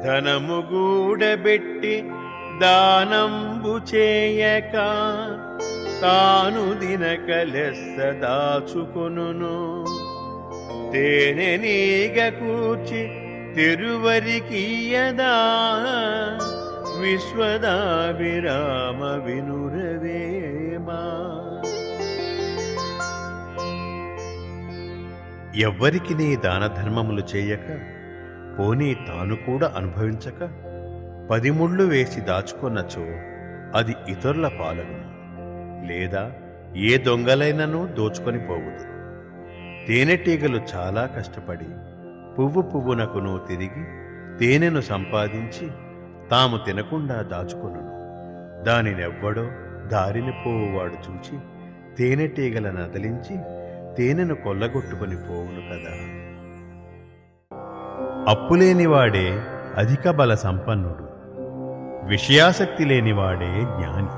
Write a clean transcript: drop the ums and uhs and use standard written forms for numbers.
ధనము గూడబెట్టి దానంబు చేయక తాను దినక లెస్స దాచుకొనును. తేనె నీగ కూర్చి తిరువరికియదా విశ్వదాభిరామ వినురవేమా. ఎవ్వరికి నీ దానధర్మములు చేయక పోనీ తాను కూడా అనుభవించక 10 ముళ్ళు వేసి దాచుకొన్నచో అది ఇతరుల పాలగును, లేదా ఏ దొంగలైనను దోచుకొని పోవుదు. తేనెటీగలు చాలా కష్టపడి పువ్వు పువ్వునకును తిరిగి తేనెను సంపాదించి తాము తినకుండా దాచుకొనును. దానినెవ్వడో దారిని పోవువాడు చూచి తేనెటీగలను అదిలించి తేనెను కొల్లగొట్టుకొని పోవును కదా. అప్పులేనివాడే అధిక బల సంపన్నుడు, విషయాసక్తి లేనివాడే జ్ఞాని.